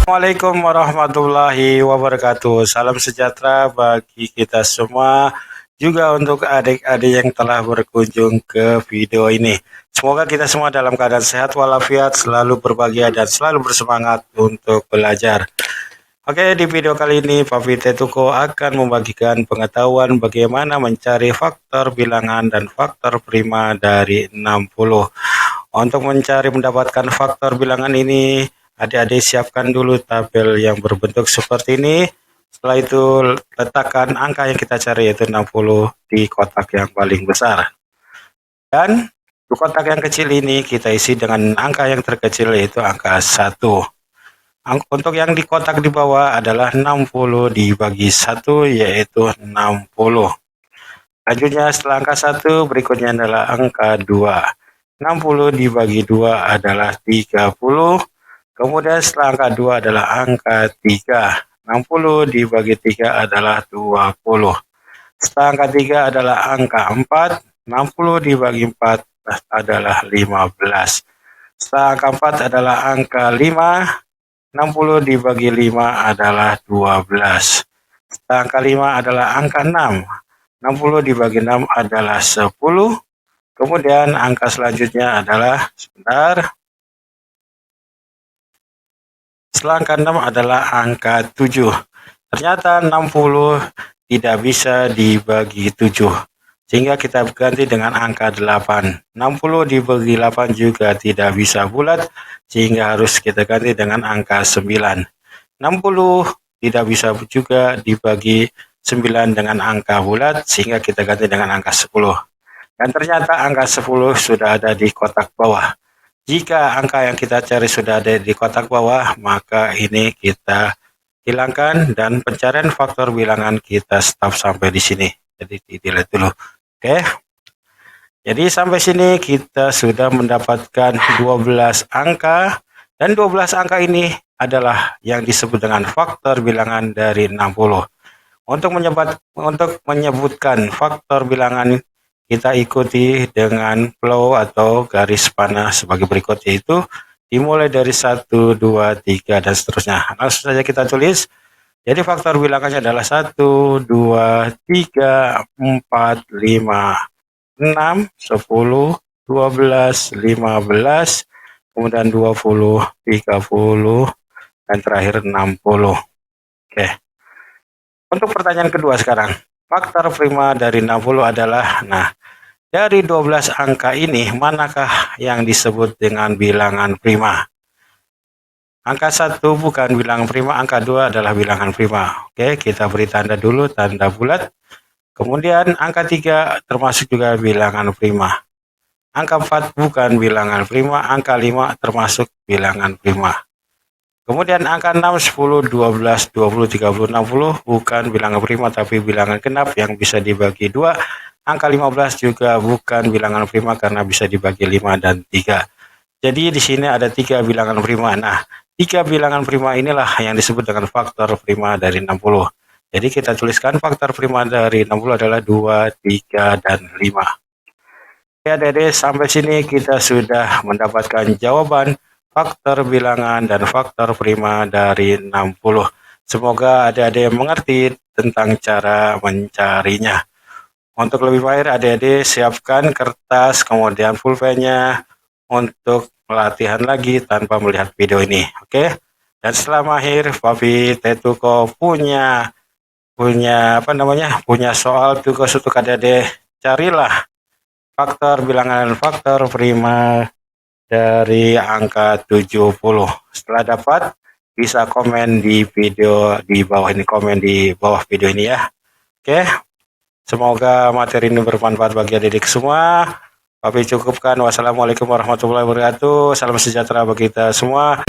Assalamualaikum warahmatullahi wabarakatuh. Salam sejahtera bagi kita semua, juga untuk adik-adik yang telah berkunjung ke video ini. Semoga kita semua dalam keadaan sehat walafiat, selalu berbahagia dan selalu bersemangat untuk belajar. Oke, di video kali ini Papi Tetuko akan membagikan pengetahuan bagaimana mencari faktor bilangan dan faktor prima dari 60. Untuk mencari mendapatkan faktor bilangan ini, adik-adik siapkan dulu tabel yang berbentuk seperti ini. Setelah itu letakkan angka yang kita cari yaitu 60 di kotak yang paling besar. Dan di kotak yang kecil ini kita isi dengan angka yang terkecil yaitu angka 1. Untuk yang di kotak di bawah adalah 60 dibagi 1 yaitu 60. Selanjutnya setelah angka 1 berikutnya adalah angka 2. 60 dibagi 2 adalah 30. Kemudian setelah angka 2 adalah angka 3. 60 dibagi 3 adalah 20. Setelah angka 3 adalah angka 4. 60 dibagi 4 adalah 15. Setelah angka 4 adalah angka 5. 60 dibagi 5 adalah 12. Setelah angka 5 adalah angka 6. 60 dibagi 6 adalah 10. Kemudian angka selanjutnya adalah, setelah angka 6 adalah angka 7. Ternyata 60 tidak bisa dibagi 7. Sehingga kita ganti dengan angka 8. 60 dibagi 8 juga tidak bisa bulat, sehingga harus kita ganti dengan angka 9. 60 tidak bisa juga dibagi 9 dengan angka bulat, sehingga kita ganti dengan angka 10. Dan ternyata angka 10 sudah ada di kotak bawah. Jika angka yang kita cari sudah ada di kotak bawah, maka ini kita hilangkan dan pencarian faktor bilangan kita stop sampai di sini. Jadi delete dulu. Oke. Jadi sampai sini kita sudah mendapatkan 12 angka, dan 12 angka ini adalah yang disebut dengan faktor bilangan dari 60. Untuk menyebutkan faktor bilangan, kita ikuti dengan flow atau garis panah sebagai berikut, yaitu dimulai dari 1, 2, 3, dan seterusnya. Langsung saja kita tulis. Jadi faktor bilangannya adalah 1, 2, 3, 4, 5, 6, 10, 12, 15, kemudian 20, 30, dan terakhir 60. Oke. Untuk pertanyaan kedua sekarang. Faktor prima dari 60 adalah, dari 12 angka ini, manakah yang disebut dengan bilangan prima? Angka 1 bukan bilangan prima, angka 2 adalah bilangan prima. Oke, kita beri tanda dulu, tanda bulat. Kemudian angka 3 termasuk juga bilangan prima. Angka 4 bukan bilangan prima, angka 5 termasuk bilangan prima. Kemudian angka 6, 10, 12, 20, 30, 60 bukan bilangan prima tapi bilangan genap yang bisa dibagi 2. Angka 15 juga bukan bilangan prima karena bisa dibagi 5 dan 3. Jadi di sini ada 3 bilangan prima. 3 bilangan prima inilah yang disebut dengan faktor prima dari 60. Jadi kita tuliskan faktor prima dari 60 adalah 2, 3, dan 5. Oke adik-adik, sampai sini kita sudah mendapatkan jawaban faktor bilangan dan faktor prima dari 60. Semoga adik-adik mengerti tentang cara mencarinya. Untuk lebih baik adik-adik siapkan kertas kemudian pulpennya untuk pelatihan lagi tanpa melihat video ini. Oke. Dan setelah akhir Papi Tetuko punya soal tugas untuk adik-adik. Carilah faktor bilangan dan faktor prima dari angka 70. Setelah dapat, bisa komen di video di bawah ini, komen di bawah video ini ya. Oke. Semoga materi ini bermanfaat bagi adik-adik semua. Papi cukupkan. Wassalamualaikum warahmatullahi wabarakatuh. Salam sejahtera bagi kita semua.